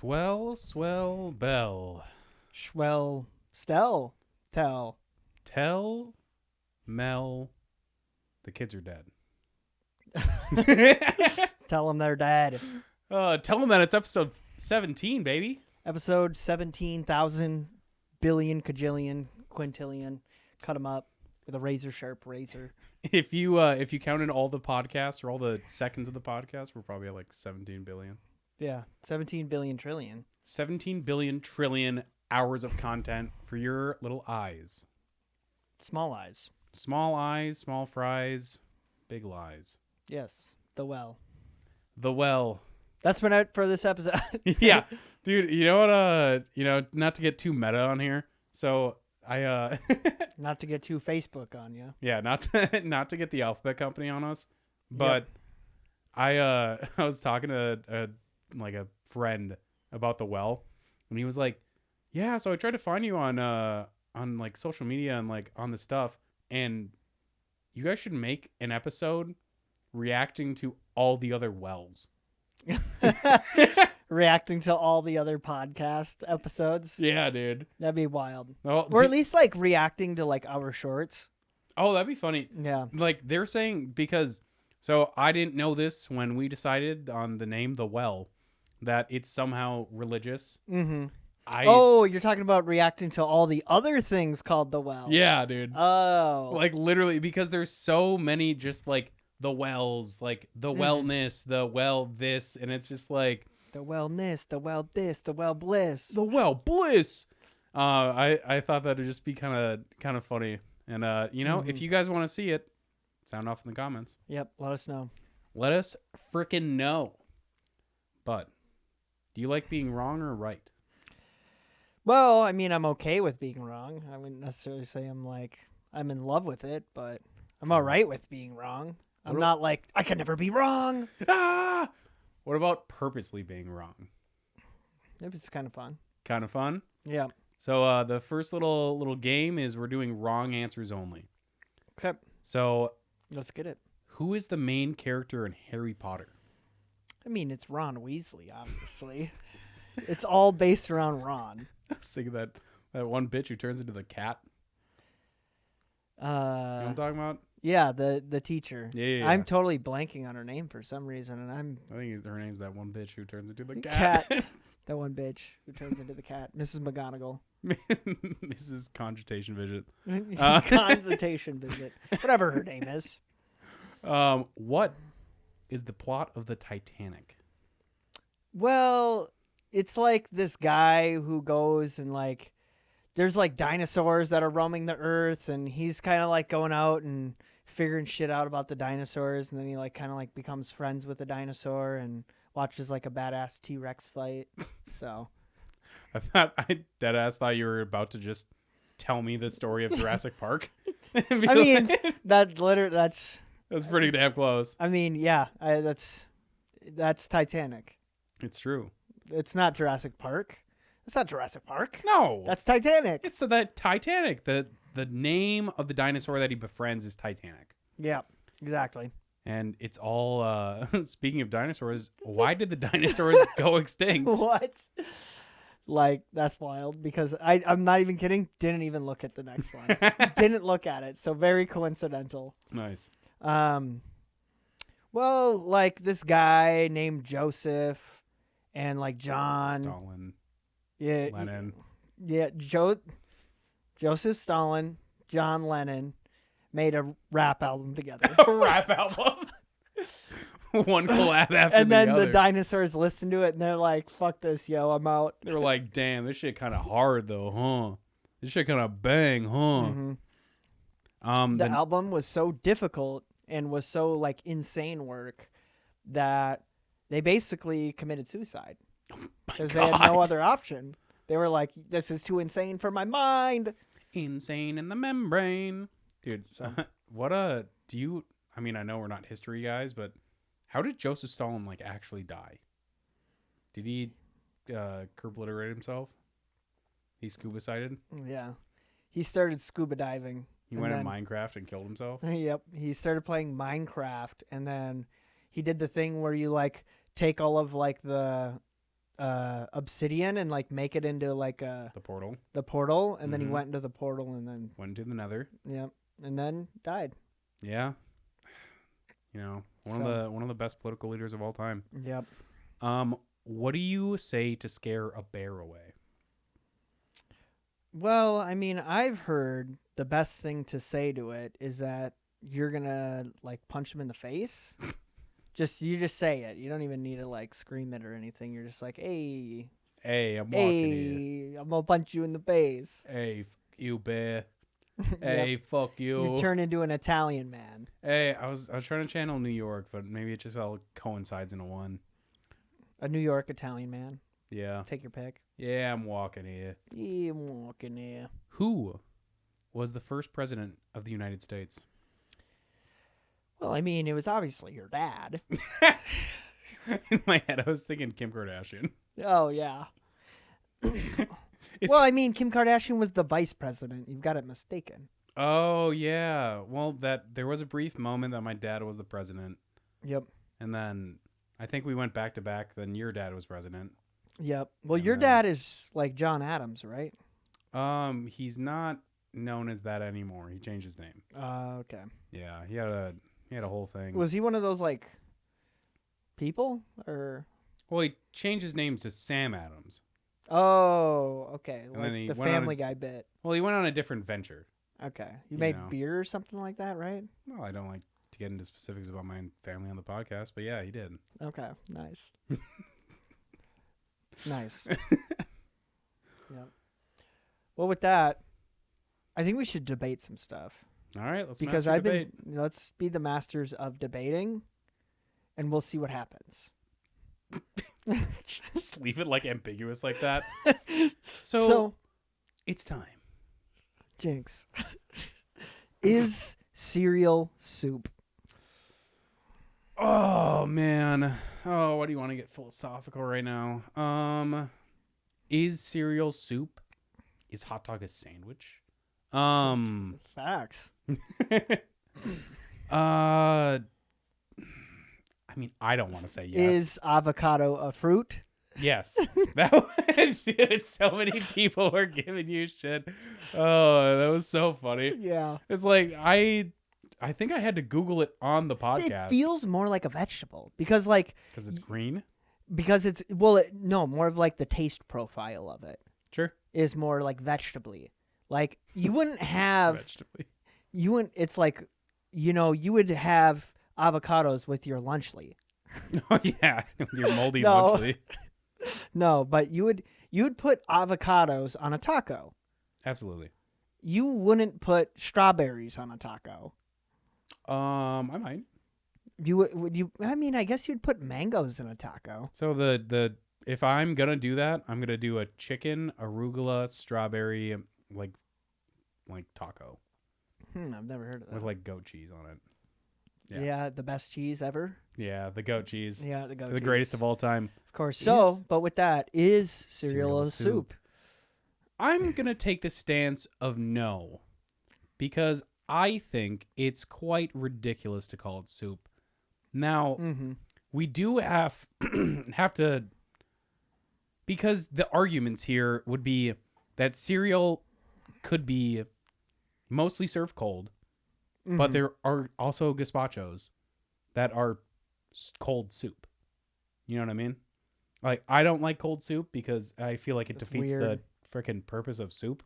Swell, swell, bell. Schwell, Stell, Tell. Tell, Mel, the kids are dead. Tell them they're dead. Tell them that it's episode 17, baby. Episode 17,000 billion kajillion quintillion. Cut them up with a razor sharp razor. If you counted all the podcasts or all the seconds of the podcast, we're probably at like 17 billion. Yeah, 17 billion trillion. 17 billion trillion hours of content for your little eyes. Small eyes. Small eyes, small fries, big lies. Yes, the well. The well. That's been out for this episode. Yeah, dude. You know what? Not to get too meta on here. So I Not to get too Facebook on you. yeah, not to get the Alphabet Company on us, but I was talking to a friend about the well, and he was like, "Yeah, so I tried to find you on like social media and like on the stuff, and you guys should make an episode reacting to all the other wells." Reacting to all the other podcast episodes. Yeah, dude. That'd be wild. Oh, Or at least like reacting to like our shorts. oh, that'd be funny. Yeah. Like they're saying, because so I didn't know this when we decided on the name The Well, that it's somehow religious. Mm-hmm. I You're talking about reacting to all the other things called the well. yeah, dude. Oh. Like literally, because there's so many just like the wells, like the wellness, the well this, and it's just like the wellness, the well this, the well bliss. the well bliss. I thought that'd just be kind of funny, and if you guys want to see it, sound off in the comments. Yep, let us know. Let us frickin' know. But do you like being wrong or right? Well, I mean, I'm okay with being wrong. I wouldn't necessarily say I'm in love with it, but I'm all right with being wrong. I'm not like, I can never be wrong. Ah! What about purposely being wrong? It's kind of fun. Kind of fun. Yeah. So the first little game is we're doing wrong answers only. Okay. So Let's get it. who is the main character in Harry Potter? I mean, it's Ron Weasley, obviously. It's all based around Ron. I was thinking that one bitch who turns into the cat. You know what I'm talking about? Yeah, the teacher. Yeah. I'm totally blanking on her name for some reason, and I think her name's that one bitch who turns into the cat. cat. That one bitch who turns into the cat, Mrs. McGonagall. Mrs. Consultation Visit. Consultation visit, whatever her name is. What is the plot of the Titanic? Well, it's like this guy who goes and like, there's like dinosaurs that are roaming the earth, and he's kind of like going out and figuring shit out about the dinosaurs, and then he like kind of like becomes friends with the dinosaur and watches like a badass T-Rex fight. So I deadass thought you were about to just tell me the story of Jurassic Park. I mean, that's pretty damn close. I mean, yeah, that's Titanic. It's true. It's not Jurassic Park. It's not Jurassic Park. No, That's Titanic. it's that Titanic. The name of the dinosaur that he befriends is Titanic. Yeah, exactly. And it's all speaking of dinosaurs, why did the dinosaurs go extinct? What? Like, that's wild, because I'm not even kidding. Didn't even look at the next one. Didn't look at it. So very coincidental. Nice. Well, like this guy named Joseph and like John. Stalin. Yeah. Lennon. Yeah. Joseph Stalin, John Lennon made a rap album together. A rap album. One collab after And then the other. the dinosaurs listened to it and they're like, fuck this, yo, I'm out. They were like, damn, this shit kind of hard though, huh? This shit kind of bang, huh? Mm-hmm. The album was so difficult and was so like insane work that they basically committed suicide because they had no other option. They were like, this is too insane for my mind. Insane in the membrane. Dude, I mean, I know we're not history guys, but how did Joseph Stalin like actually die? Did he obliterate himself? He scuba-sided? Yeah. He started scuba diving. He went in Minecraft and killed himself? Yep. He started playing Minecraft, and then he did the thing where you like take all of like the obsidian and like make it into like The portal the portal, and then he Mhm. went into the portal and then went to the Nether. and then died. Yeah, one of the best political leaders of all time. Yep. What do you say to scare a bear away? Well, I mean, I've heard the best thing to say to it is that you're gonna like punch him in the face. You just say it. You don't even need to like scream it or anything. You're just like, hey, Hey, I'm walking here. I'm gonna punch you in the face. Hey, fuck you, bear. Yep. Hey, fuck you. You turn into an Italian man. Hey, I was trying to channel New York, but maybe it just all coincides into one. A New York Italian man. Yeah. Take your pick. Yeah, I'm walking here. Yeah, I'm walking here. Who was the first president of the United States? Well, I mean, it was obviously your dad. In my head, I was thinking Kim Kardashian. Oh, yeah. It's- Well, I mean, Kim Kardashian was the vice president. You've got it mistaken. Oh, yeah. Well, there was a brief moment that my dad was the president, Yep. and then I think we went back to back. Then your dad was president. Yep. Well, And your then- dad is like John Adams, right? He's not known as that anymore. He changed his name. Okay. Yeah, he had a whole thing. Was he one of those like people or? Well, he changed his name to Sam Adams. Oh, okay. And then Like he the went on Family Guy bit. Well, he went on a different venture. Okay. You You made know. beer or something like that, right? Well, I don't like to get into specifics about my family on the podcast, but yeah, he did. Okay. Nice. Nice. Yep. Well, with that, I think we should debate some stuff All right, let's because master I've debate. let's be the masters of debating, and we'll see what happens. Just leave it like ambiguous like that. So, So it's time. Jinx, is cereal soup? Oh man. Oh, why do you want to get philosophical right now? Is cereal soup? Is hot dog a sandwich? Facts. I mean, I don't want to say yes. Is avocado a fruit? Yes. That was shit. So many people were giving you shit. Oh, that was so funny. Yeah. It's like I think I had to Google it on the It podcast feels more like a vegetable because because it's green. it's no, more of like the taste profile of it Sure. is more like vegetably. Like you wouldn't have Vegetably. it's like you would have avocados with your lunchly. Oh yeah, your moldy No. lunchly. No, but you would put avocados on a taco. Absolutely. You wouldn't put strawberries on a taco. I might. Would you? I mean, I guess you'd put mangoes in a taco. So the if I'm gonna do that, I'm gonna do a chicken arugula strawberry like taco I've never heard of that. with like goat cheese on it. yeah. yeah. The best cheese ever. Yeah, the goat cheese. Yeah, the goat The cheese. greatest of all time. Of course. So, Is but with that, is cereal a soup? I'm going to take the stance of no because I think it's quite ridiculous to call it soup. Now, Mm-hmm. we do have to because the arguments here would be that cereal could be mostly served cold, but there are also gazpachos that are cold soup. You know what I mean? Like, I don't like cold soup because I feel like it That's defeats weird. the freaking purpose of soup.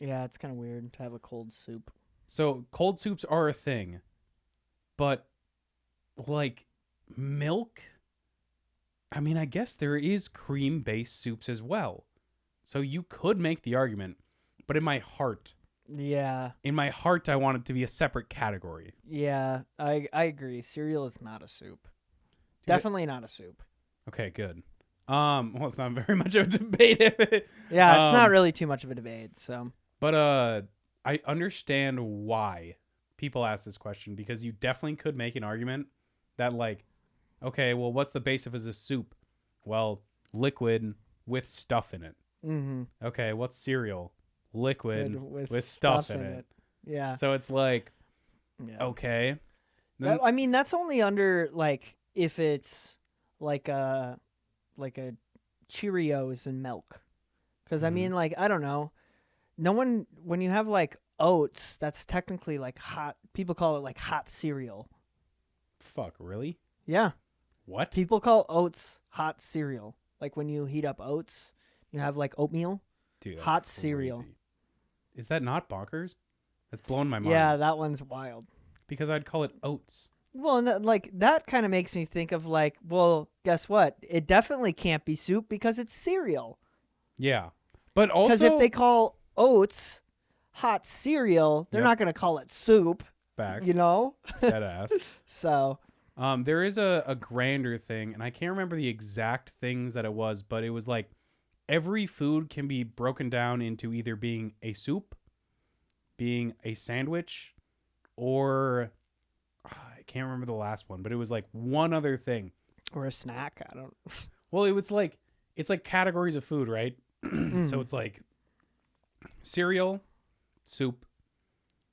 Yeah, it's kind of weird to have a cold soup. So cold soups are a thing, but like milk, I mean, I guess there is cream-based soups as well. So you could make the argument, but in my heart, Yeah, I want it to be a separate category. yeah, I agree. Cereal is not a soup. Dude, Definitely not a soup. Okay, good. Well, it's not very much of a debate, Yeah, it's not Um, really too much of a debate. So but I understand why people ask this question because you definitely could make an argument that like, okay, well, what's the base of a soup? Well, liquid with stuff in it. mm-hmm. Okay, what's cereal? Liquid with with stuff in it. Yeah. So it's like, Yeah. okay. Then, I mean, that's only under like if it's like a Cheerios and milk. Because I Mhm. mean, like, I don't know. No one, when you have like oats, that's technically like hot. People call it like hot cereal. Fuck, really? Yeah. What? People call oats hot cereal. Like when you heat up oats, you have like oatmeal. Dude, that's Hot cereal. crazy. Is that not bonkers? That's blowing my mind. Yeah, that one's wild. Because I'd call it oats. Well, and that kind of makes me think of like, well, guess what? It definitely can't be soup because it's cereal. Yeah. But also, Because if they call oats hot cereal, they're Yep. not going to call it soup, facts, you know? dead ass. So, There is a grander thing, and I can't remember the exact things that it was, but it was like every food can be broken down into either being a soup, being a sandwich, or I can't remember the last one, but it was like one other thing. or a snack. I don't. Well, it's like categories of food, right? So it's like cereal, soup,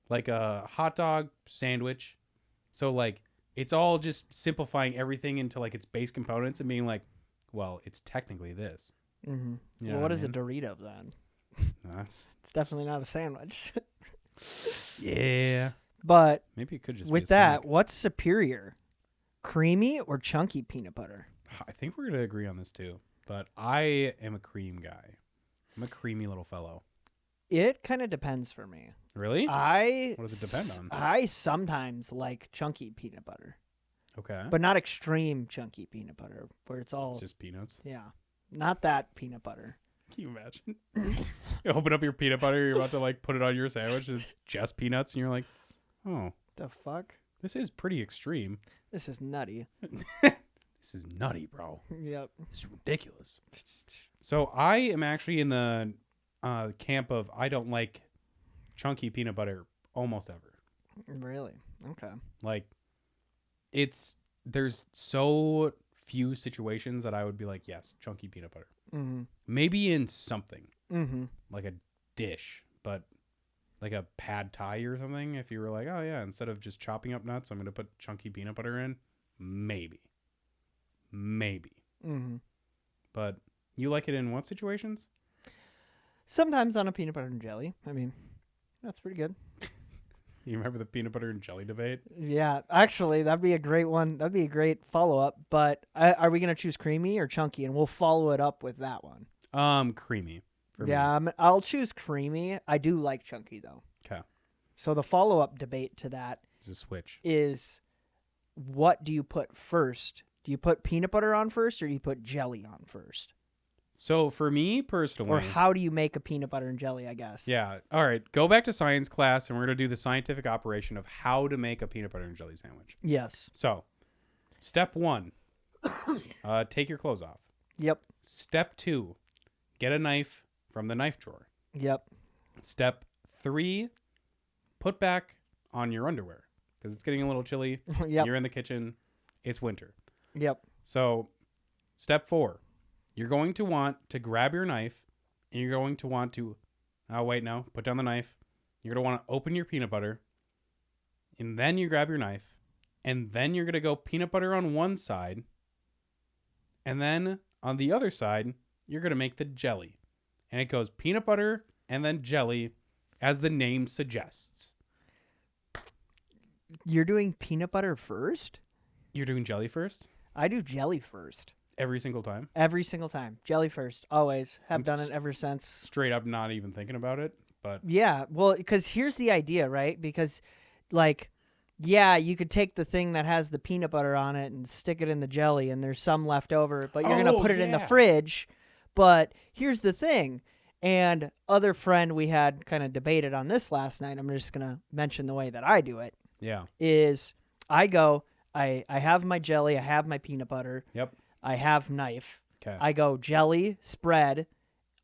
like a hot dog, sandwich. So like it's all just simplifying everything into like its base components and being like, well, it's technically this. Mm-hmm. You know Well, what is I a Dorito then? mean? It's definitely not a sandwich. Yeah. But Maybe it could just be with a that, snack. what's superior? Creamy or chunky peanut butter? I think we're gonna agree on this too. But I am a cream guy. I'm a creamy little fellow. It kind of depends for me. Really? What does it depend on? I sometimes like chunky peanut butter, Okay. but not extreme chunky peanut butter, where it's all It's just peanuts. yeah, not that peanut butter. Can you imagine? You open up your peanut butter, you're about to like put it on your sandwich, it's just peanuts, and you're like, oh, The fuck? this is pretty extreme. This is nutty. This is nutty, bro. Yep. This is ridiculous. So I am actually in the camp of I don't like chunky peanut butter almost ever. Really? Okay. Like, there's so few situations that I would be like, yes, chunky peanut butter. Mm-hmm. Maybe in something Mm-hmm. like a dish, but like a pad thai or something. If you were like, oh yeah, instead of just chopping up nuts, I'm gonna put chunky peanut butter in. Maybe. Mm-hmm. But you like it in what situations? Sometimes on a peanut butter and jelly. I mean, that's pretty good. You remember the peanut butter and jelly debate? Yeah, actually, that'd be a great one. That'd be a great follow-up. But are we gonna choose creamy or chunky? And we'll follow it up with that one. Creamy. For me. Yeah, I'll choose creamy. I do like chunky though. Okay. So the follow-up debate to that It's a switch. is, what do you put first? Do you put peanut butter on first, or do you put jelly on first? So for me personally, Or how do you make a peanut butter and jelly? I guess. yeah. All right. Go back to science class, and we're gonna do the scientific operation of how to make a peanut butter and jelly sandwich. Yes. So, step 1, take your clothes off. Yep. Step 2, get a knife from the knife drawer. Yep. Step 3, put back on your underwear because it's getting a little chilly. Yep. You're in the kitchen. It's winter. Yep. So, step 4, you're going to want to grab your knife and you're going to want to, oh, wait, no, put down the knife. You're going to want to open your peanut butter and then you grab your knife and then you're going to go peanut butter on one side and then on the other side, you're going to make the jelly. And it goes peanut butter and then jelly as the name suggests. You're doing peanut butter first? You're doing jelly first I do jelly first. every single time. Every single time. Jelly first. Always. Have I'm done it ever since. Straight up not even thinking about it, but Yeah. Well, because here's the idea, right? Because, like, yeah, you could take the thing that has the peanut butter on it and stick it in the jelly, and there's some left over, but you're going to Oh, put it in the yeah. fridge. But here's the thing. And other friend we had kind of debated on this last night. I'm just going to mention the way that I do it. yeah. Is I go, I have my jelly, I have my peanut butter, Yep. I have knife. Okay. I go jelly spread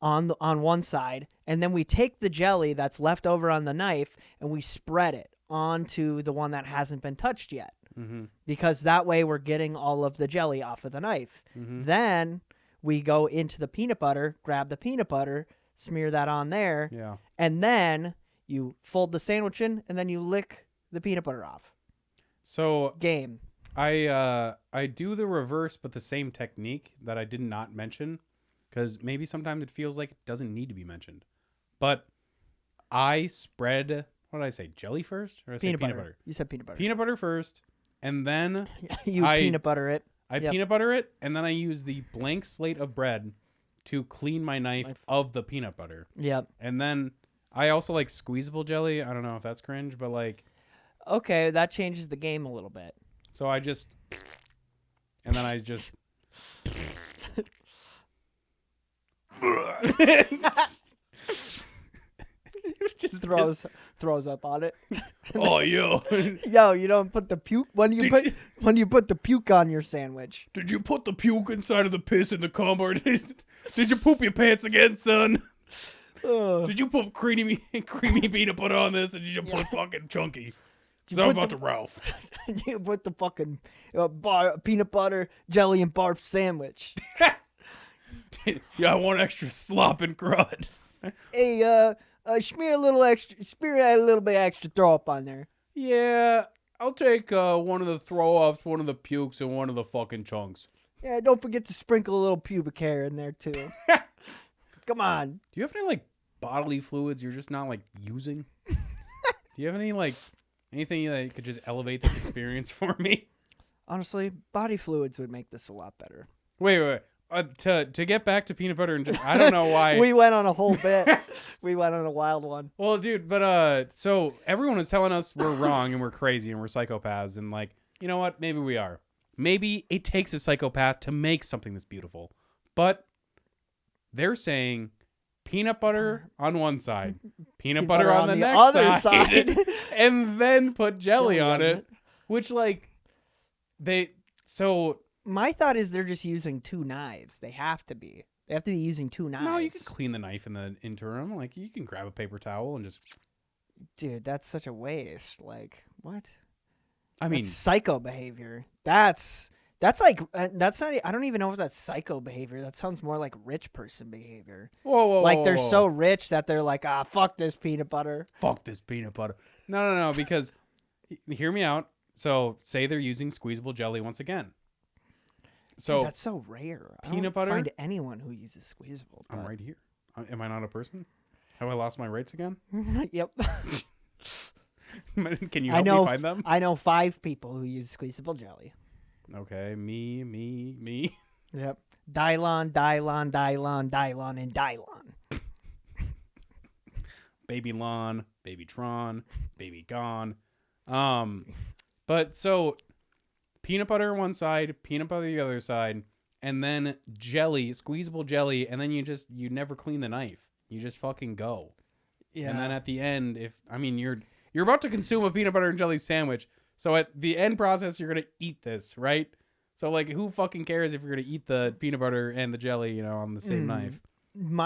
on one side, and then we take the jelly that's left over on the knife and we spread it onto the one that hasn't been touched yet, Mm-hmm. because that way we're getting all of the jelly off of the knife. Mm-hmm. Then we go into the peanut butter, grab the peanut butter, smear that on there, Yeah. and then you fold the sandwich in, and then you lick the peanut butter off. So Game. I do the reverse, but the same technique that I did not mention. because maybe sometimes it feels like it doesn't need to be mentioned. But I spread, what did I say, jelly first? Or did I say Peanut peanut butter. butter? You said peanut butter. Peanut butter first, and then You peanut butter it. I Yep. peanut butter it, and then I use the blank slate of bread to clean my knife of the peanut butter. Yep. And then I also like squeezable jelly. I don't know if that's cringe, but like, Okay, that changes the game a little bit. so I just, and then I just. Just Throws up on it. Oh, yo. Yo, you don't put the puke when you put the puke on your sandwich. Did you put the puke inside of the piss in the cupboard? Did you poop your pants again, son? Ugh. Did you put creamy peanut butter on this, and did you put fucking chunky? Did So you I'm put about to Ralph. You put the fucking peanut butter, jelly, and barf sandwich. Yeah, I want extra slop and crud. Hey, smear a little bit extra throw up on there. Yeah, I'll take one of the throw ups, one of the pukes, and one of the fucking chunks. Yeah, don't forget to sprinkle a little pubic hair in there too. Come on. Do you have any like bodily fluids you're just not like using? Do you have any like anything that could just elevate this experience for me? Honestly, body fluids would make this a lot better. Wait. To get back to peanut butter and I don't know why. We went on a whole bit. We went on a wild one. Well, dude, but so everyone is telling us we're wrong and we're crazy and we're psychopaths and like, you know what? Maybe we are. Maybe it takes a psychopath to make something that's beautiful. But they're saying peanut butter on one side, peanut butter on the next other side, and then put jelly on it, which like my thought is they're just using two knives. They have to be. They have to be using two knives. No, you can clean the knife in the interim. Like you can grab a paper towel and just. Dude, that's such a waste. Like what? I mean, that's psycho behavior. That's like that's not. I don't even know if that's psycho behavior. That sounds more like rich person behavior. Whoa, like they're whoa. so rich that they're like, fuck this peanut butter. Fuck this peanut butter. No, because hear me out. So say they're using squeezable jelly once again. So Dude, that's so rare. I peanut don't butter. find anyone who uses squeezable. I'm right here. Am I not a person? Have I lost my rights again? Yep. Can you help me find them? I know 5 people who use squeezable jelly. Okay, me. Yep. Dylon, and Dylon. Baby Lon, Baby Tron, Baby Gone. But so peanut butter on one side, peanut butter the other side, and then jelly, squeezable jelly, and then you never clean the knife. You just fucking go. Yeah. And then at the end, you're about to consume a peanut butter and jelly sandwich, so at the end process you're gonna eat this, right? So like, who fucking cares if you're gonna eat the peanut butter and the jelly, on the same knife?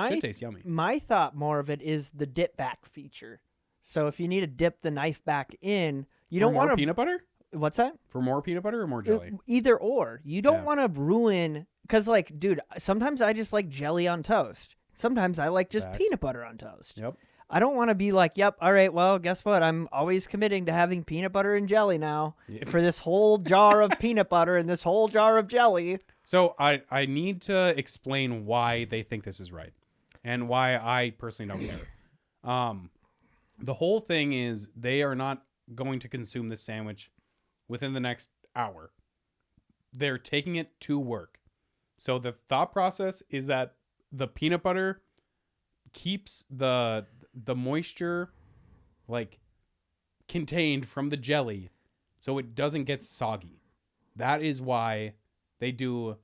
Shit tastes yummy. My thought more of it is the dip back feature. So if you need to dip the knife back in, you don't want to peanut butter. What's that? For more peanut butter or more jelly? Either or. You don't want to ruin, because like, dude, sometimes I just like jelly on toast. Sometimes I like just peanut butter on toast. Yep. I don't want to be like, yep, all right, well, guess what? I'm always committing to having peanut butter and jelly now for this whole jar of peanut butter and this whole jar of jelly. So I need to explain why they think this is right and why I personally don't care. The whole thing is they are not going to consume this sandwich within the next hour. They're taking it to work. So the thought process is that the peanut butter keeps the moisture like contained from the jelly so it doesn't get soggy. That is why they do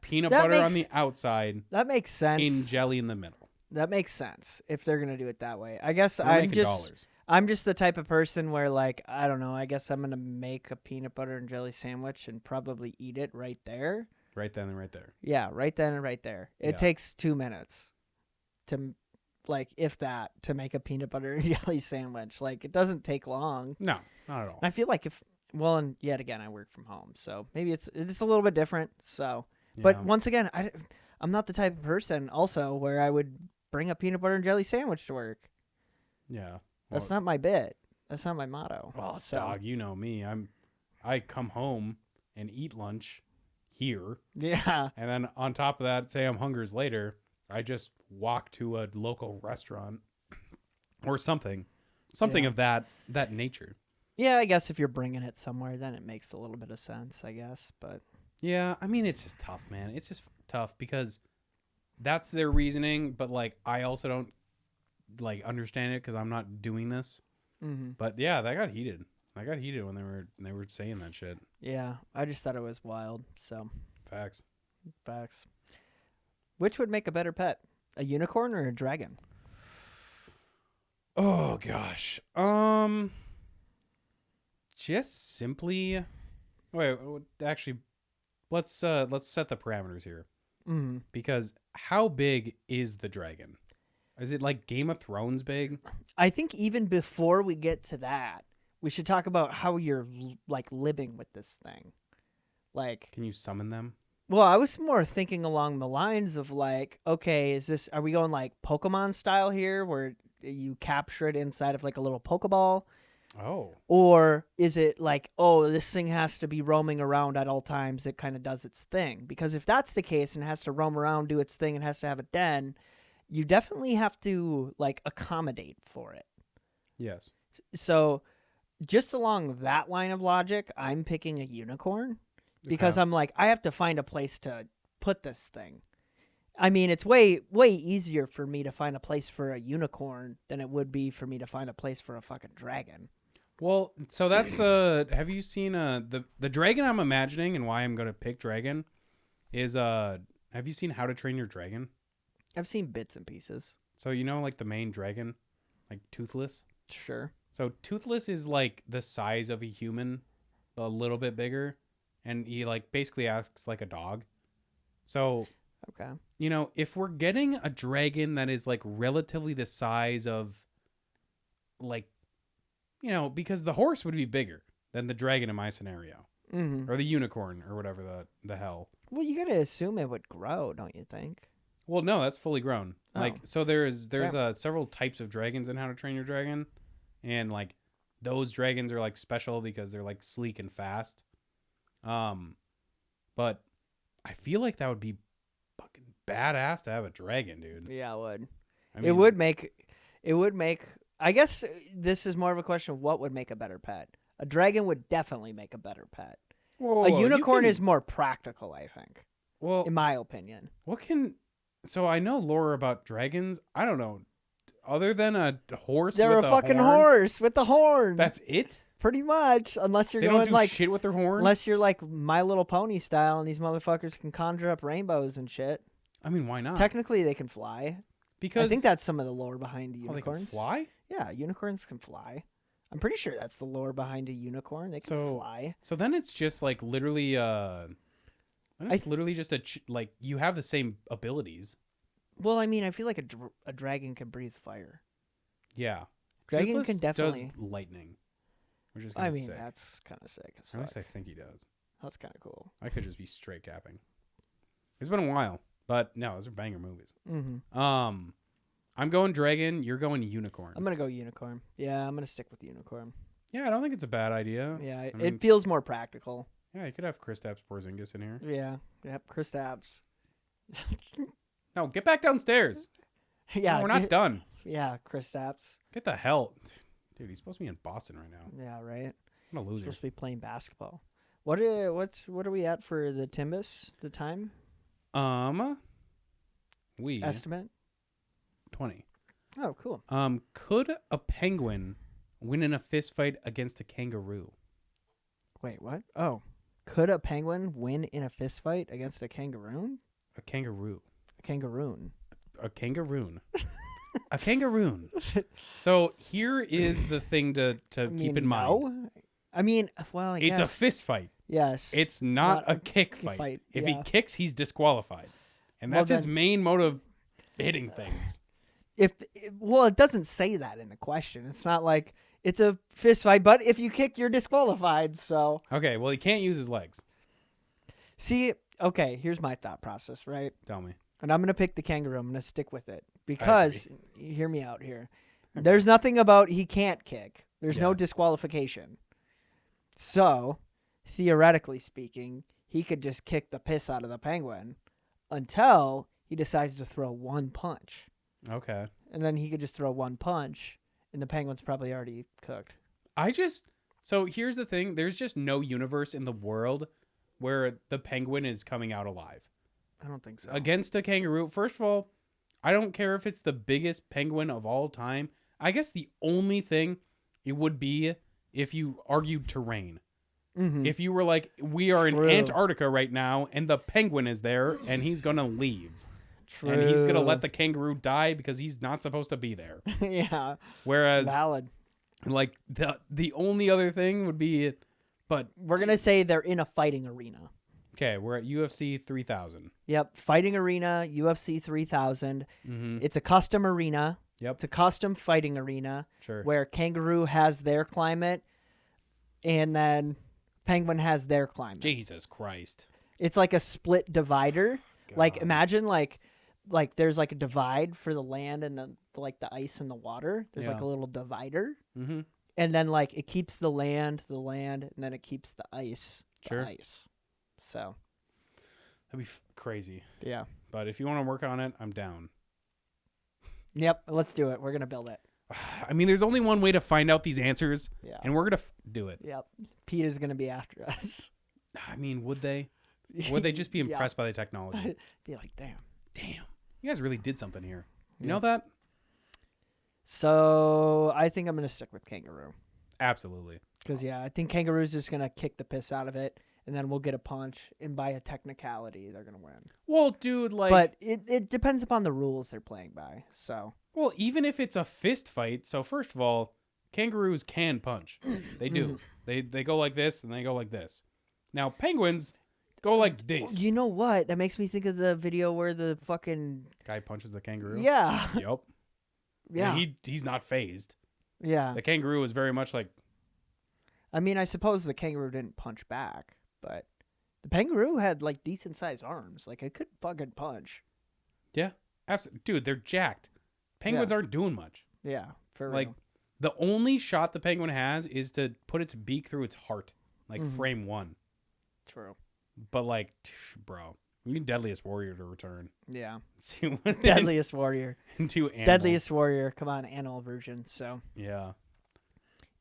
peanut butter on the outside. That makes sense. In jelly in the middle. That makes sense if they're going to do it that way. I guess $. I'm just the type of person where, like, I don't know, I guess I'm going to make a peanut butter and jelly sandwich and probably eat it right there. Right then and right there. Yeah, right then and right there. It takes 2 minutes to, like, if that, to make a peanut butter and jelly sandwich. Like, it doesn't take long. No, not at all. And I feel like and yet again, I work from home, so maybe it's a little bit different. So, but once again, I'm not the type of person also where I would bring a peanut butter and jelly sandwich to work. Yeah. That's not my bit. That's not my motto. Well, dog, you know me. I come home and eat lunch, here. Yeah. And then on top of that, say I'm hungers later, I just walk to a local restaurant or something Yeah. of that nature. Yeah, I guess if you're bringing it somewhere, then it makes a little bit of sense, I guess. But Yeah, I mean, it's just tough, man. It's just tough because that's their reasoning, but like I also don't like understand it because I'm not doing this. But yeah, that got heated. I got heated when they were saying that shit. yeah, I just thought it was wild. So Facts. facts. Which would make a better pet, a unicorn or a dragon? Oh gosh. Just simply. Wait. Actually, let's set the parameters here because how big is the dragon? Is it like Game of Thrones big? I think even before we get to that, we should talk about how you're like living with this thing. Like, Can you summon them? well, I was more thinking along the lines of like, okay, are we going like Pokemon style here where you capture it inside of like a little Pokeball? Oh. Or is it like, oh, this thing has to be roaming around at all times? It kind of does its thing. Because if that's the case and it has to roam around, do its thing, and has to have a den, you definitely have to like accommodate for it. Yes. So just along that line of logic, I'm picking a unicorn because Okay. I'm like, I have to find a place to put this thing. I mean, it's way easier for me to find a place for a unicorn than it would be for me to find a place for a fucking dragon. Well, so that's the. Have you seen the dragon I'm imagining and why I'm gonna pick dragon is Have you seen How to Train Your Dragon? I've seen bits and pieces. So you know like the main dragon, like Toothless. Sure. So Toothless is like the size of a human, a little bit bigger, and he like basically acts like a dog. So Okay. you know if we're getting a dragon that is like relatively the size of, like, you know, because the horse would be bigger than the dragon in my scenario. Mm-hmm. Or the unicorn or whatever the hell. Well, you gotta assume it would grow, don't you think? Well, no, that's fully grown. Oh. Like, so there's Damn. several types of dragons in How to Train Your Dragon, and like those dragons are like special because they're like sleek and fast. But I feel like that would be fucking badass to have a dragon, dude. Yeah, it would. I It mean, would make. It would make. I guess this is more of a question of what would make a better pet. A dragon would definitely make a better pet. Whoa, A you unicorn can- is more practical, I think, well. in my opinion. What can? So I know lore about dragons. I don't know. Other than a horse, They're with a fucking horn, horse with the horn. That's it. pretty much, unless you're They don't going do like shit with their horn. unless you're like My Little Pony style, and these motherfuckers can conjure up rainbows and shit. I mean, why not? Technically, they can fly. Because I think that's some of the lore behind oh, they can unicorns. fly. Yeah, unicorns can fly. I'm pretty sure that's the lore behind a unicorn. They can So- fly. So then it's just like literally, then it's literally just like you have the same abilities. Well, I mean, I feel like a dragon can breathe fire. Yeah. Dragon Toothless can definitely. does lightning, which is I kind of mean, sick. that's kind of sick. As Or at least I fuck. think he does. That's kind of cool. I could just be straight capping. It's been a while, but no, those are banger movies. Mm-hmm. I'm going dragon. You're going unicorn. I'm gonna go unicorn. Yeah, I'm gonna stick with unicorn. Yeah, I don't think it's a bad idea. Yeah, I mean, it feels more practical. yeah, you could have Kristaps Porzingis in here. Yeah. Yep. Kristaps. No, get back downstairs. Yeah. No, we're not done. Yeah, Kristaps. Get the hell, dude. He's supposed to be in Boston right now. Yeah, right. What a loser. Supposed to be playing basketball. What are we at for the Timbus? The time We estimate? 20. Oh, cool. Could a penguin win in a fist fight against a kangaroo? Wait, what? Oh, could a penguin win in a fist fight against a kangaroo? A kangaroo. A kangaroon. A kangaroon. A kangaroon. So here is the thing to keep in mind. No. I mean, well, I It's guess. a fist fight. Yes. It's not a kick kick fight. If he yeah. kicks, he's disqualified. And Well, that's his then- main mode of hitting things. Well, it doesn't say that in the question. It's not like it's a fist fight, but if you kick, you're disqualified. So, Okay, well, he can't use his legs. see, okay, here's my thought process, right? Tell me. And I'm going to pick the kangaroo. I'm going to stick with it because, hear me out here. There's nothing about he can't kick. There's no Yeah. disqualification. So, theoretically speaking, he could just kick the piss out of the penguin until he decides to throw one punch. Okay. And then he could just throw one punch, and the penguin's probably already cooked. So here's the thing. There's just no universe in the world where the penguin is coming out alive. I don't think so. Against a kangaroo. First of all, I don't care if it's the biggest penguin of all time. I guess the only thing it would be if you argued terrain. Mm-hmm. If you were like, we are True. in Antarctica right now, and the penguin is there, and he's going to leave. True. And he's going to let the kangaroo die because he's not supposed to be there. Yeah. Whereas, Valid. like, the only other thing would be it. But We're going to say they're in a fighting arena. okay, we're at UFC 3000. Yep. Fighting arena, UFC 3000. Mm-hmm. It's a custom arena. Yep. It's a custom fighting arena Sure. where kangaroo has their climate and then penguin has their climate. Jesus Christ. It's like a split divider. Like God. imagine like there's like a divide for the land and the ice and the water. There's like Yeah. a little divider. Mm-hmm. And then like it keeps the land, and then it keeps the ice. Sure. Ice. So, That'd be crazy. yeah. But if you want to work on it, I'm down. Yep, let's do it. We're going to build it. I mean, there's only one way to find out these answers, Yeah. and we're going to do it. Yep. Pete is going to be after us. I mean, would they? Would they just be Yeah. impressed by the technology? Be like, damn. Damn. You guys really did something here. You Yeah. know that? So I think I'm going to stick with kangaroo. Absolutely. Because, yeah, I think kangaroo's just going to kick the piss out of it, and then we'll get a punch, and by a technicality, they're going to win. Well, dude, like... But it depends upon the rules they're playing by, so... Well, even if it's a fist fight, so first of all, kangaroos can punch. They do. They go like this, and they go like this. Now, penguins go like this. You know what? That makes me think of the video where the fucking... Guy punches the kangaroo. Yeah. Yep. Yeah. And he's not phased. Yeah. The kangaroo is very much like... I mean, I suppose the kangaroo didn't punch back, but the kangaroo had, like, decent-sized arms. Like, it could fucking punch. Yeah. Absolutely. Dude, they're jacked. Penguins aren't doing much. Yeah, for Like, real. the only shot the penguin has is to put its beak through its heart. Like, Mhm. frame one. True. But, like, bro, we need Deadliest Warrior to return. Yeah. See what Deadliest Warrior. into animals. Deadliest Warrior. Come on, animal version. So, Yeah,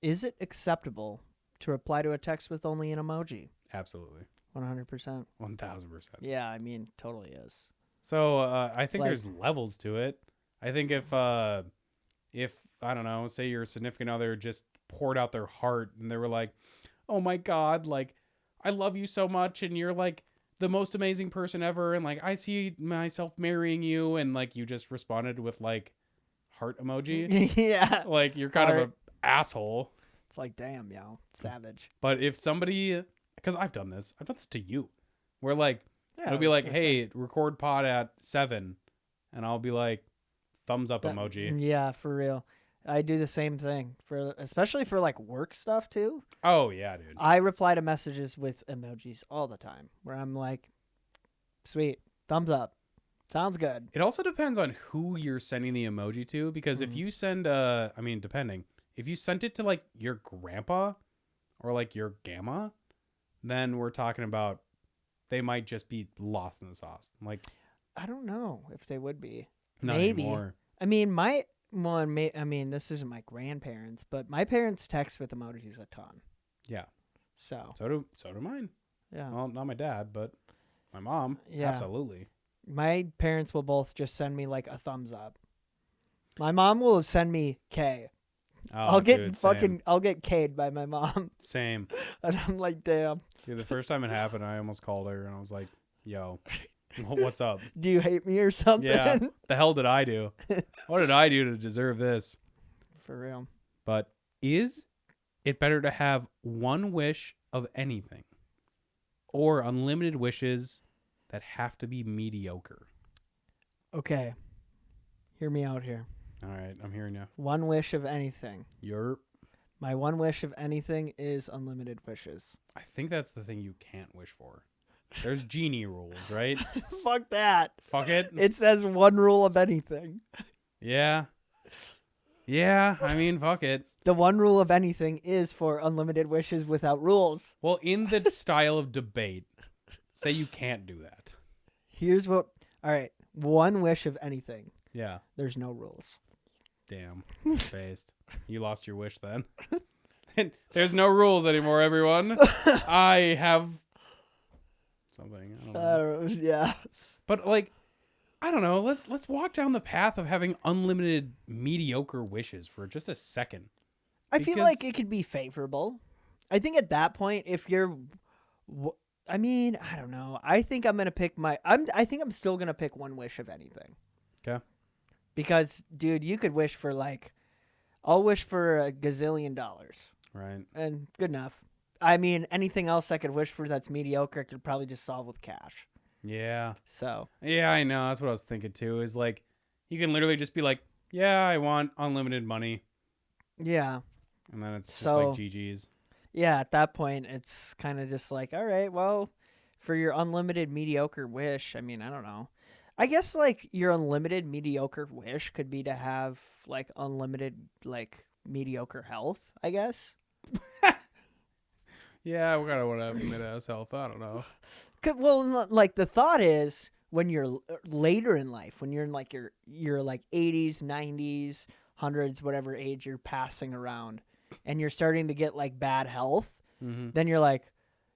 is it acceptable to reply to a text with only an emoji? absolutely. 100%. 1000%. Yeah, I mean, totally is. So, I think Like- there's levels to it. I think if I don't know, say your significant other just poured out their heart and they were like, "Oh my God, like, I love you so much and you're like the most amazing person ever and like I see myself marrying you," and like you just responded with like heart emoji, Yeah. like you're kind of Heart. an asshole. It's like, damn, yo. Savage. But if somebody, because I've done this to you, where like Yeah, it'll I be was like, gonna say. "Hey, record pod at 7," and I'll be like, thumbs up That- emoji. Yeah, for real. I do the same thing especially for like work stuff too. Oh yeah, dude. I reply to messages with emojis all the time where I'm like, sweet, thumbs up. Sounds good. It also depends on who you're sending the emoji to, because if Mhm. you send depending, if you sent it to like your grandpa or like your gamma, then we're talking about they might just be lost in the sauce. Like, I don't know if they would be. not Maybe. anymore. I mean, this isn't my grandparents, but my parents text with emojis a ton. Yeah. So, So do mine. yeah. Well, not my dad, but my mom. Yeah. Absolutely. My parents will both just send me like a thumbs up. My mom will send me K. Oh, I'll get dude, I'll get K'd by my mom. same. And I'm like, damn. Dude, the first time it happened, I almost called her and I was like, "Yo, what's up? Do you hate me or something? Yeah. The hell did I do? What did I do to deserve this?" For real. But is it better to have one wish of anything or unlimited wishes that have to be mediocre? Okay. Hear me out here. All right, I'm hearing you. One wish of anything. You're. My one wish of anything is unlimited wishes. I think that's the thing you can't wish for. There's genie rules, right? Fuck that. Fuck it. It says one rule of anything. Yeah. Yeah, I mean, fuck it. The one rule of anything is for unlimited wishes without rules. Well, in the style of debate, say you can't do that. Here's what. All right, one wish of anything. Yeah. There's no rules. Damn. Based. You lost your wish then. There's no rules anymore, everyone. I have something. I don't know. Yeah. But like, I don't know. Let's walk down the path of having unlimited mediocre wishes for just a second. I feel Because- like it could be favorable. I think at that point, if you're, I mean, I don't know. I think I'm gonna pick I think I'm still gonna pick one wish of anything. Okay. Because, dude, you could wish for I'll wish for $1 gazillion, Right. and good enough. I mean, anything else I could wish for that's mediocre, I could probably just solve with cash. Yeah. So Yeah, I know. That's what I was thinking too. Is like, you can literally just be like, yeah, I want unlimited money, yeah, and then it's just So- like GG's. yeah. At that point, it's kind of just like, all right, well, for your unlimited mediocre wish, I mean, I don't know. I guess your unlimited mediocre wish could be to have unlimited mediocre health, I guess. Yeah, we gotta want to have mid-ass health. I don't know. Well, the thought is when you're later in life, when you're in your 80s, 90s, hundreds, whatever age you're passing around, and you're starting to get bad health, Mm-hmm. then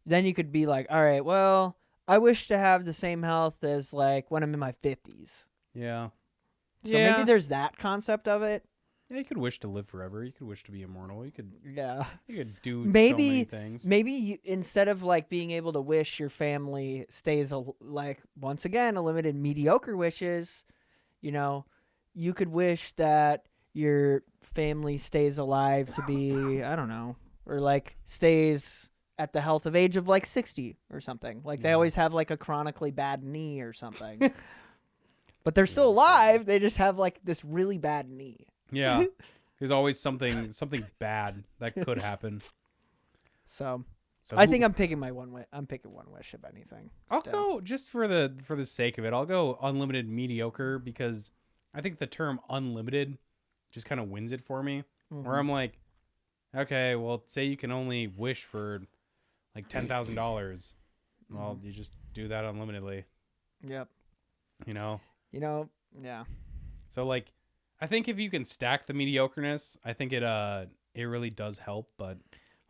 then you could be like, all right, well, I wish to have the same health as when I'm in my 50s. Yeah. So Yeah. maybe there's that concept of it. Yeah, you could wish to live forever. You could wish to be immortal. You could Yeah. do Maybe- so many things. Maybe instead of being able to wish your family stays once again a limited mediocre wishes, you could wish that your family stays alive to be I don't know, or stays at the health of age of 60 or something. They Yeah. always have a chronically bad knee or something. But they're still alive. They just have this really bad knee. Yeah. There's always something bad that could happen. So So I think I'm picking my one wish. I'm picking one wish of anything. I'll still. go just for the sake of it. I'll go unlimited mediocre because I think the term unlimited just kind of wins it for me. Mhm. Where I'm like, okay, well, say you can only wish for $10,000. Well, you just do that unlimitedly, Yep. you know? Yeah. So I think if you can stack the mediocreness, I think it really does help, but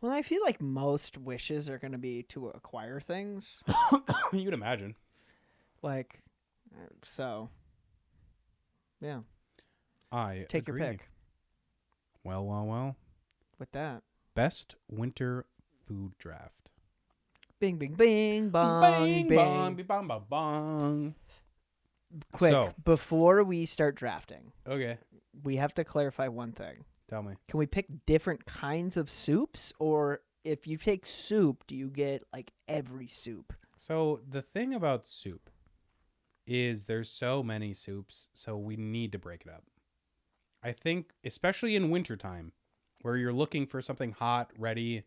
Well, I feel like most wishes are going to be to acquire things. you'd imagine. So, yeah. I Take your agree. pick Well. with that. Best winter food draft. Bing, bing, bing, bong, Bang, bing. bong, bong, bong, bong. Quick, So, before we start drafting, okay, we have to clarify one thing. tell me. Can we pick different kinds of soups? Or if you take soup, do you get every soup? So the thing about soup is there's so many soups, so we need to break it up. I think, especially in wintertime, where you're looking for something hot, ready,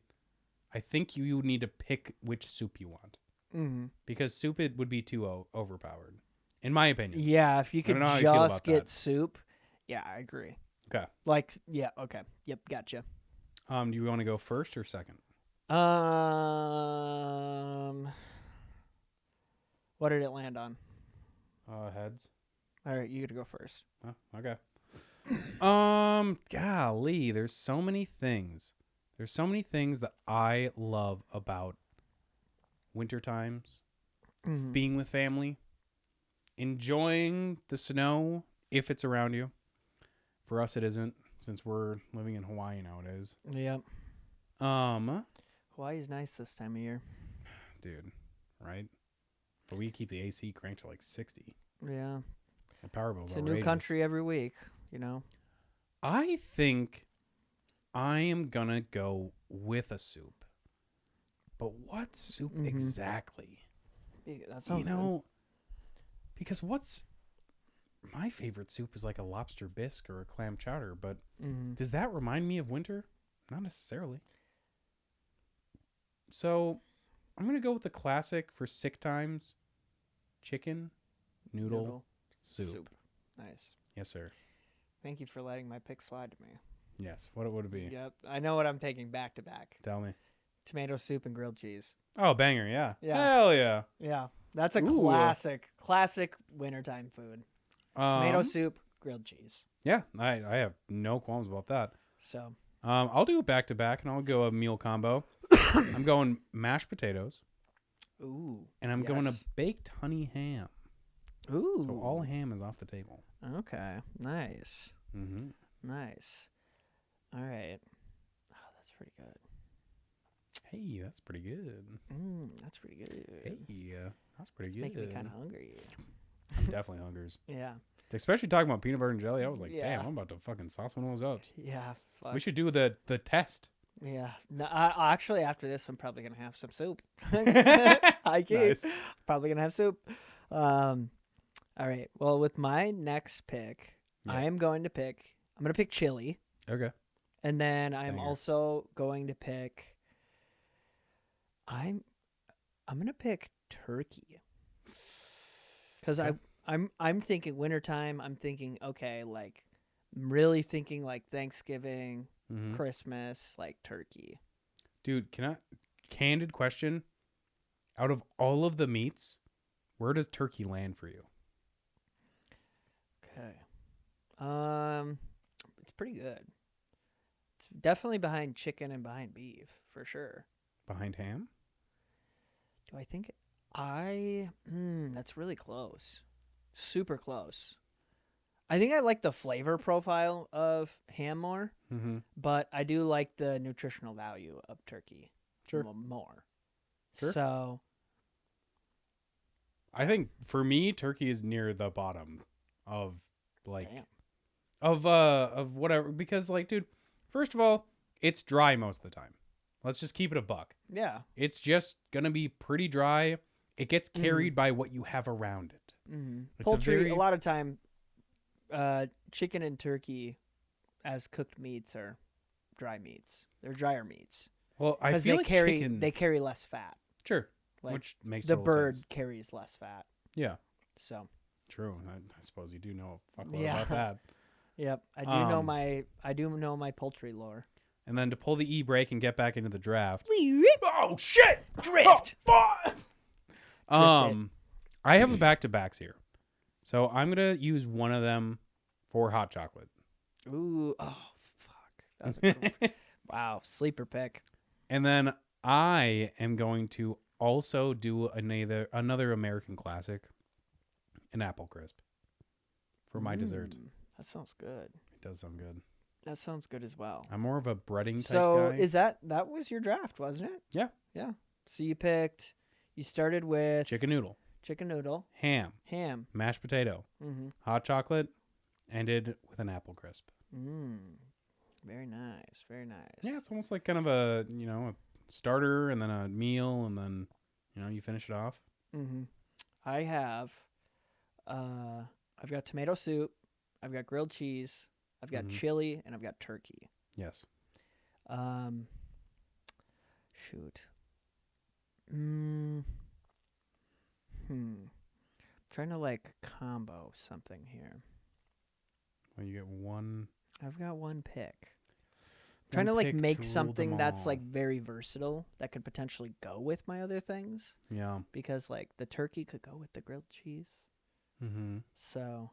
I think you need to pick which soup you want. Mm-hmm. Because soup it would be too overpowered, in my opinion. Yeah, if you don't could know how you feel about just get that. soup. Yeah, I agree. Okay. Yeah, okay. Yep, gotcha. Do you want to go first or second? What did it land on? Heads. All right, you got to go first. Oh, okay. Golly, there's so many things. There's so many things that I love about winter times, Mhm. being with family, enjoying the snow if it's around you. For us, it isn't, since we're living in Hawaii nowadays. Yep. Hawaii's nice this time of year. Dude, right? But we keep the AC cranked to 60. Yeah. Our power bill's It's a new outrageous. country every week, I think I am gonna go with a soup. But what soup Mhm. exactly? Yeah, that sounds Because my favorite soup is a lobster bisque or a clam chowder, but good. Mm-hmm. does that remind me of winter? Not necessarily. So I'm gonna go with the classic for sick times: chicken noodle soup. Nice. Yes, sir. Thank you for letting my pick slide to me. Yes. What would it be? Yep. I know what I'm taking back to back. Tell me. tomato soup and grilled cheese. Oh, banger, yeah. Yeah. Hell yeah. Yeah, that's a Ooh. classic wintertime food. Tomato soup, grilled cheese. Yeah, I have no qualms about that. So I'll do it back to back, and I'll go a meal combo. I'm going mashed potatoes, ooh, and I'm going a yes. baked honey ham. Ooh. So all ham is off the table. Okay, nice, Mm-hmm. nice. All right. Oh, that's pretty good. Hey, that's pretty good. That's pretty good. Hey, that's pretty It's good. making me kind of hungry. I'm definitely hungry. Yeah. Especially talking about peanut butter and jelly. I was like, Yeah. damn, I'm about to fucking sauce one of those up. Yeah. Fuck. We should do the test. Yeah. No, actually, after this, I'm probably gonna have some soup. I keep Nice. probably gonna have soup. All right. Well, with my next pick, Yeah. I'm going to pick. I'm gonna pick chili, Okay. and then I'm Banger. also going to pick. I'm gonna pick turkey. Because Okay. I'm thinking wintertime. I'm thinking okay, like I'm really thinking like Thanksgiving, Mhm. Christmas, like turkey. Dude, candid question. Out of all of the meats, where does turkey land for you? Okay. It's pretty good. It's definitely behind chicken and behind beef for sure. Behind ham? Do I think that's really close. Super close. I think I like the flavor profile of ham more, Mm-hmm. but I do like the nutritional value of turkey Sure. more. Sure. So, I think for me, turkey is near the bottom of like damn. of whatever, because like, dude, first of all, it's dry most of the time. Let's just keep it a buck. Yeah. It's just gonna be pretty dry. It gets carried by what you have around it. Mm-hmm. It's a Poultry, very- a lot of time, chicken and turkey as cooked meats are dry meats. They're drier meats. Well, I Because feel they like carry chicken. they carry less fat. Sure, Like which makes the total bird sense. carries less fat. Yeah, So true. I suppose you do know a fuckload Yeah. about that. yep, I do know my poultry lore. And then to pull the e-brake and get back into the draft. Oh shit! Drift. I have a back-to-backs here, so I'm gonna use one of them for hot chocolate. Ooh. Oh fuck. That was a cool- wow. Sleeper pick. And then I am going to also do another American classic, an apple crisp, for my dessert. That sounds good. It does sound good. That sounds good as well. I'm more of a breading type So guy. is that was your draft, wasn't it? Yeah. Yeah. So you started with Chicken noodle, chicken noodle, ham, ham. mashed potato, Mm-hmm. hot chocolate, ended with an apple crisp. Very nice. Very nice. Yeah, it's almost like kind of a a starter and then a meal and then you finish it off. Mm-hmm. I have, I've got tomato soup, I've got grilled cheese, I've got Mhm. chili, and I've got turkey. Yes. Shoot. Trying to like combo something here. Well, you get one. I've got one pick. Trying to like pick make to rule something them that's all. like very versatile that could potentially go with my other things Yeah. because like the turkey could go with the grilled cheese. Mm-hmm. So,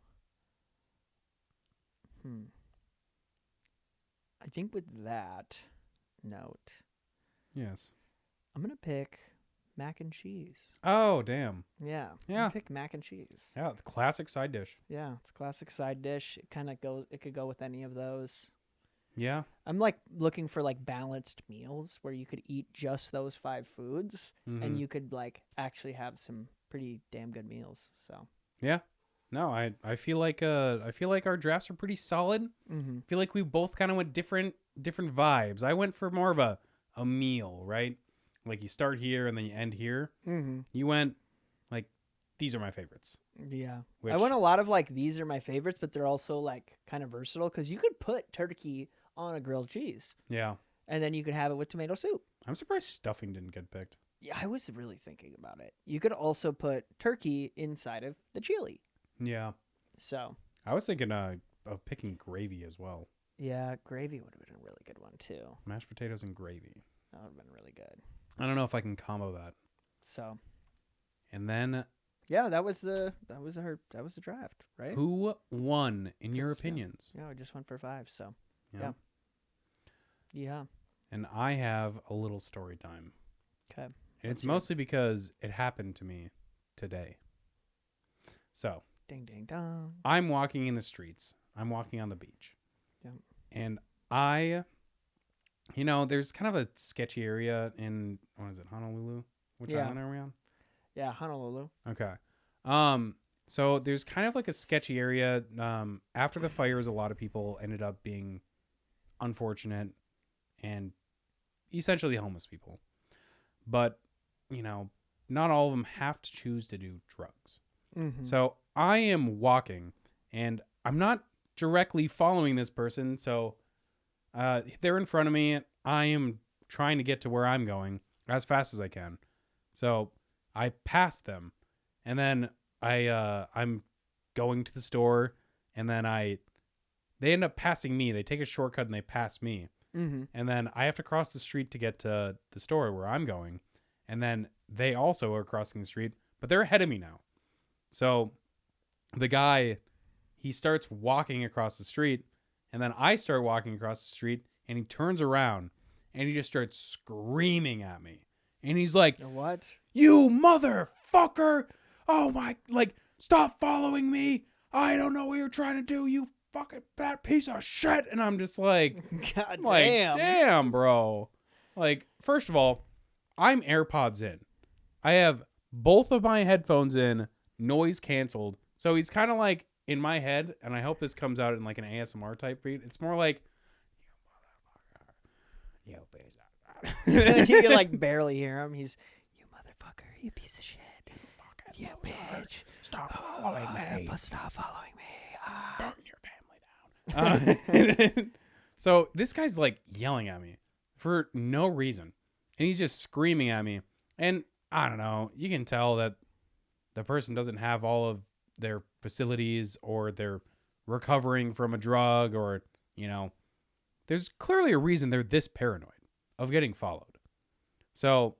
I think with that note, Yes. I'm gonna pick mac and cheese. Oh, damn. Yeah, I'm Yeah. gonna pick mac and cheese. Yeah, the classic side dish. Yeah, it's a classic side dish. It kind of goes. It could go with any of those. Yeah. I'm like looking for like balanced meals where you could eat just those 5 foods Mhm. and you could like actually have some pretty damn good meals. So. Yeah. No, I feel like our drafts are pretty solid. Mm-hmm. I feel like we both kind of went different vibes. I went for more of a meal, right? Like you start here and then you end here. Mm-hmm. You went like these are my favorites. Yeah. Which, I went a lot of like these are my favorites, but they're also like kind of versatile because you could put turkey on a grilled cheese yeah. and then you could have it with tomato soup. I'm surprised stuffing didn't get picked. Yeah, I was really thinking about it. You could also put turkey inside of the chili. Yeah. So, I was thinking of picking gravy as well. yeah, gravy would have been a really good one too. Mashed potatoes and gravy. That would have been really good. I don't know if I can combo that. So And then yeah, that was the draft, right? who won in your Just, yeah. opinions? Yeah, I just went for 5. So Yeah. yeah. And I have a little story time. Okay. And Let's it's hear it. mostly because it happened to me today. So Ding ding dong. I'm walking in the streets. I'm walking on the beach. Yep. And there's kind of a sketchy area in, what is it, Honolulu? Which Yeah. island are we on? Yeah, Honolulu. Okay. So there's kind of like a sketchy area. After the fires, a lot of people ended up being unfortunate and essentially homeless people. But, not all of them have to choose to do drugs. Mm-hmm. So I am walking and I'm not directly following this person. So they're in front of me. I am trying to get to where I'm going as fast as I can. So I pass them and then I'm going to the store and then they end up passing me. They take a shortcut and they pass me. Mm-hmm. And then I have to cross the street to get to the store where I'm going. And then they also are crossing the street, but they're ahead of me now. So the guy, he starts walking across the street, and then I start walking across the street, and he turns around, and he just starts screaming at me. And he's like, What? "You motherfucker! Oh my, stop following me! I don't know what you're trying to do, you fucking fat piece of shit!" And I'm just like, God like, damn. damn, bro. Like, first of all, I'm AirPods in. I have both of my headphones in, noise canceled. So he's kind of like in my head, and I hope this comes out in like an ASMR type beat. It's more like, you motherfucker, you piece of shit. You can like barely hear him. He's, you motherfucker, you piece of shit, you bitch. Stop following me. Stop following me. Burn your family down. So this guy's like yelling at me for no reason. And he's just screaming at me. And I don't know. You can tell that the person doesn't have all of their facilities or they're recovering from a drug or, there's clearly a reason they're this paranoid of getting followed. So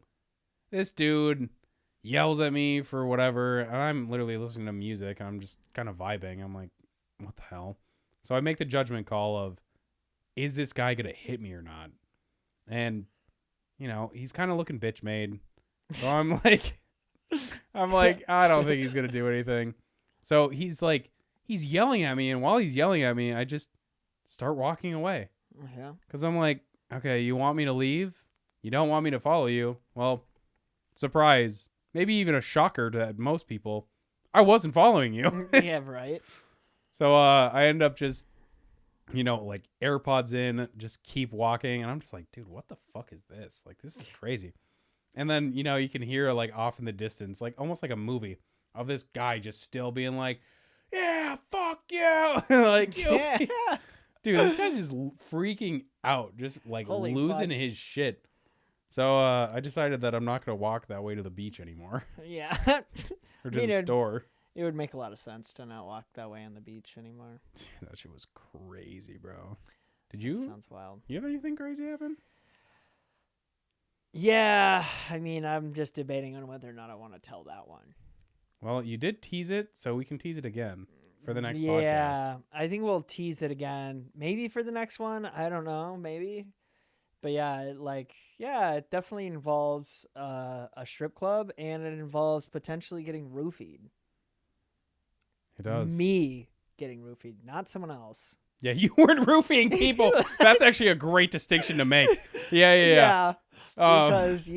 this dude yells at me for whatever. And I'm literally listening to music and I'm just kind of vibing. I'm like, what the hell? So I make the judgment call of, is this guy going to hit me or not? And, he's kind of looking bitch made. So I'm like, I don't think he's going to do anything. So he's yelling at me. And while he's yelling at me, I just start walking away. Yeah. Because I'm like, okay, you want me to leave? You don't want me to follow you? Well, surprise. Maybe even a shocker to most people. I wasn't following you. Yeah, right. So I end up just, AirPods in, just keep walking. And I'm just like, dude, what the fuck is this? Like, this is crazy. And then, you can hear off in the distance, like almost like a movie of this guy just still being like, yeah, fuck you. Like, Yeah. dude, this guy's just freaking out, just like Holy losing fuck. his shit. So I decided that I'm not going to walk that way to the beach anymore Yeah. or to Me the neither. store. It would make a lot of sense to not walk that way on the beach anymore. That shit was crazy, bro. Did That you sounds wild. have anything crazy happen? Yeah, I mean, I'm just debating on whether or not I want to tell that one. Well, you did tease it, so we can tease it again for the next Yeah, podcast. I think we'll tease it again. Maybe for the next one. I don't know. Maybe. But yeah, it definitely involves a strip club, and it involves potentially getting roofied. It does. Me getting roofied, not someone else. Yeah, you weren't roofing people. That's actually a great distinction to make. Yeah. Because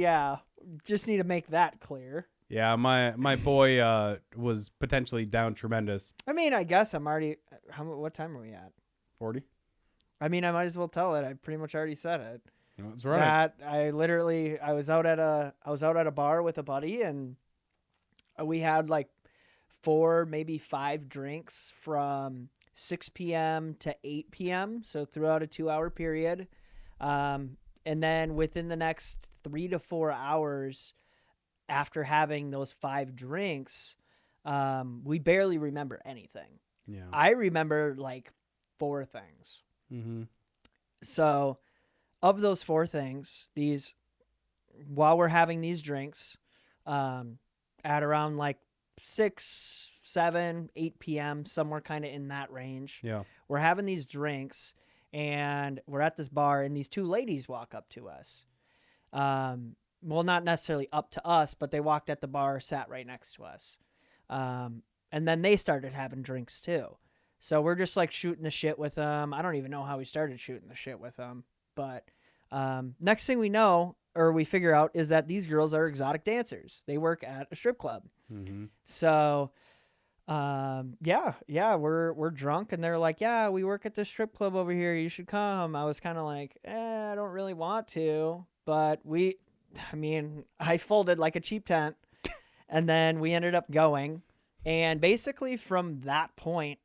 just need to make that clear. Yeah, my boy was potentially down tremendous. I mean, I guess I'm already. What time are we at? 40. I mean, I might as well tell it. I pretty much already said it. That's right. That I was out at a bar with a buddy, and we had like 4, maybe 5 drinks from 6 p.m. to 8 p.m. So throughout a 2-hour period, and then within the next 3 to 4 hours after having those 5 drinks, we barely remember anything. Yeah. I remember like 4 things. Mm-hmm. So, of those 4 things, these while we're having these drinks, at around like 6, 7, 8 p.m., somewhere kind of in that range. Yeah. We're having these drinks, and we're at this bar, and these two ladies walk up to us. Well, not necessarily up to us, but they walked at the bar, sat right next to us. And then they started having drinks too. So we're just like shooting the shit with them. I don't even know how we started shooting the shit with them. But next thing we know, or we figure out, is that these girls are exotic dancers. They work at a strip club. Mm-hmm. So, we're drunk, and they're like, yeah, we work at this strip club over here. You should come. I was kind of like, I don't really want to, but I folded like a cheap tent, and then we ended up going. And basically from that point,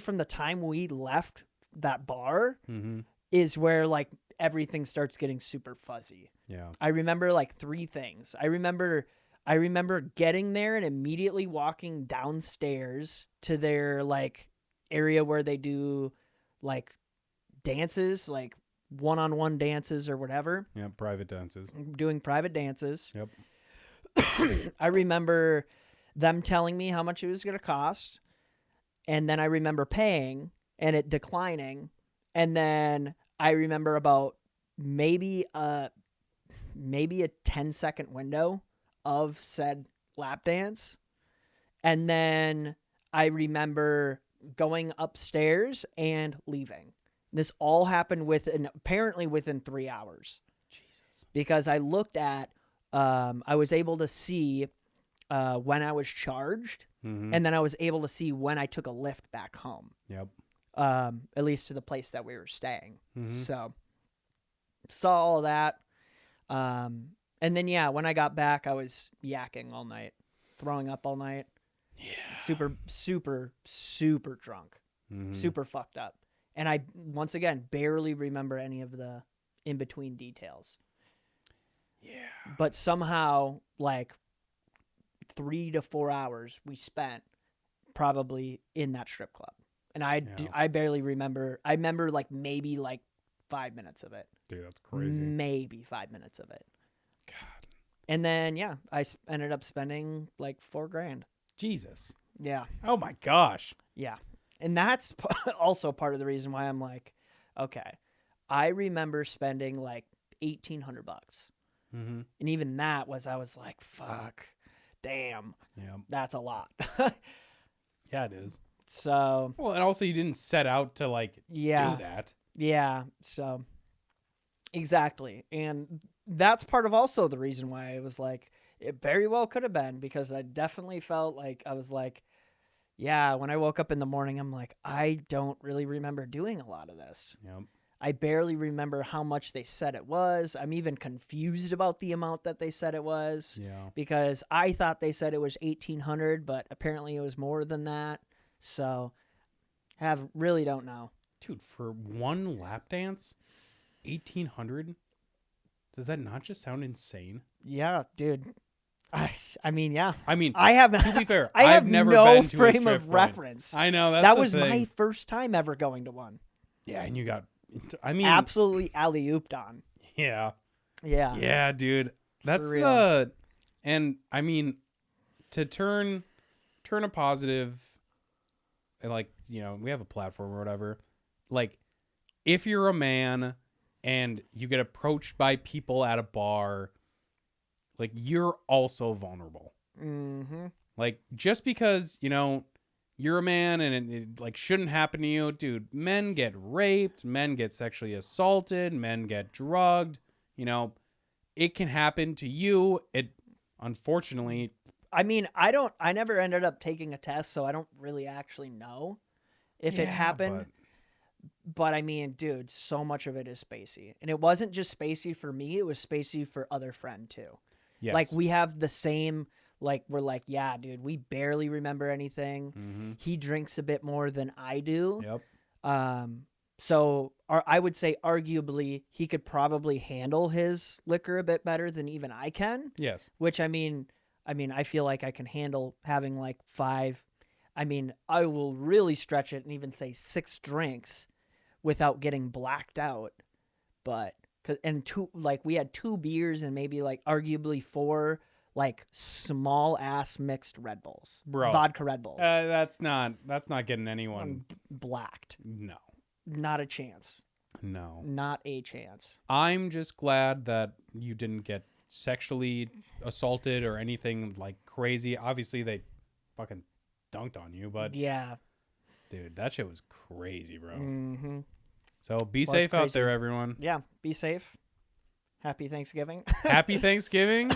from the time we left that bar, Mm-hmm. is where like everything starts getting super fuzzy. Yeah. I remember like 3 things. I remember getting there and immediately walking downstairs to their like area where they do like dances, like one-on-one dances or whatever, Yeah. Private dances. doing private dances. Yep. I remember them telling me how much it was going to cost, and then I remember paying and it declining, and then I remember about maybe a 10-second window of said lap dance, and then I remember going upstairs and leaving. This all happened apparently within 3 hours. Jesus. Because I looked at, I was able to see when I was charged, Mm-hmm. and then I was able to see when I took a lift back home, Yep. at least to the place that we were staying. Mm-hmm. So saw all that. And then, when I got back, I was yakking all night, throwing up all night. Yeah. Super, super, super drunk, Mm-hmm. super fucked up. And I, once again, barely remember any of the in-between details. Yeah. But somehow, like 3 to 4 hours we spent probably in that strip club. And I barely remember. I remember like maybe like 5 minutes of it. Dude, that's crazy. Maybe 5 minutes of it. God. And then, I ended up spending like $4,000. Jesus. Yeah. Oh my gosh. Yeah. And that's also part of the reason why I'm like, okay, I remember spending like $1,800. Mm-hmm. And even that I was like, fuck, damn, Yeah. that's a lot. Yeah, it is. So, Well, and also you didn't set out to like yeah. do that. Yeah. So, exactly. And that's part of also the reason why I was like, it very well could have been, because I definitely felt like I was like, yeah, when I woke up in the morning, I'm like, I don't really remember doing a lot of this. Yep. I barely remember how much they said it was. I'm even confused about the amount that they said it was, Yeah. because I thought they said it was 1,800, but apparently it was more than that. So, really don't know. Dude, for one lap dance, 1,800. Does that not just sound insane? Yeah, dude. I mean, yeah. I mean, I have to be fair, I have I've never no been to a frame strip of club. reference. I know That the was thing. my first time ever going to one. Yeah, and you got. I mean, Absolutely alley-ooped on. Yeah. Yeah. Yeah, dude. That's For real. and I mean, to turn a positive, and like, we have a platform or whatever. Like, if you're a man and you get approached by people at a bar, like, you're also vulnerable. Mm-hmm. Like, just because, you're a man and it like shouldn't happen to you, dude. Men get raped, men get sexually assaulted, men get drugged. It can happen to you. It, unfortunately. I mean, I never ended up taking a test, so I don't really actually know if it happened. But I mean, dude, so much of it is spacey. And it wasn't just spacey for me, it was spacey for other friend too. Yes. Like, we have the same, like, we're like, yeah, dude, we barely remember anything. Mm-hmm. He drinks a bit more than I do. Yep. So I would say arguably he could probably handle his liquor a bit better than even I can. Yes. Which I mean, I feel like I can handle having like 5. I mean, I will really stretch it and even say 6 drinks without getting blacked out. But And we had 2 beers and maybe like arguably 4 like small ass mixed Red Bulls, Bro. vodka Red Bulls. That's not getting anyone. Blacked. No. Not a chance. No. Not a chance. I'm just glad that you didn't get sexually assaulted or anything like crazy. Obviously, they fucking dunked on you, but Yeah. dude, that shit was crazy, bro. Mm-hmm. So be safe out there, everyone. Yeah. Be safe. Happy Thanksgiving. Happy Thanksgiving.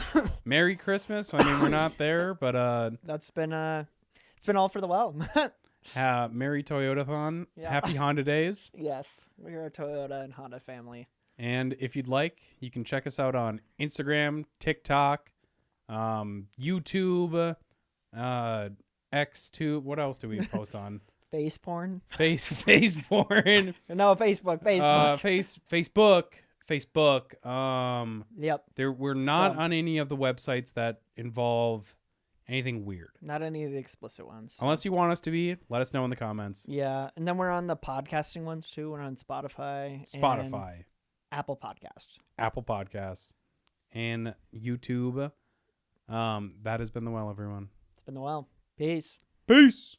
Merry Christmas. I mean, we're not there, but That's been it's been all for the well. Merry Toyotathon. Yeah. Happy Honda Days. Yes, we're a Toyota and Honda family. And if you'd like, you can check us out on Instagram, TikTok, YouTube, Xtube. What else do we post on? Face porn? Face porn. No, Facebook. Facebook. Yep. We're not Some. on any of the websites that involve anything weird. Not any of the explicit ones. Unless you want us to be, let us know in the comments. Yeah, and then we're on the podcasting ones too. We're on Spotify, and Apple Podcasts, Apple Podcasts, and YouTube. That has been The Well, everyone. It's been the well. Peace. Peace.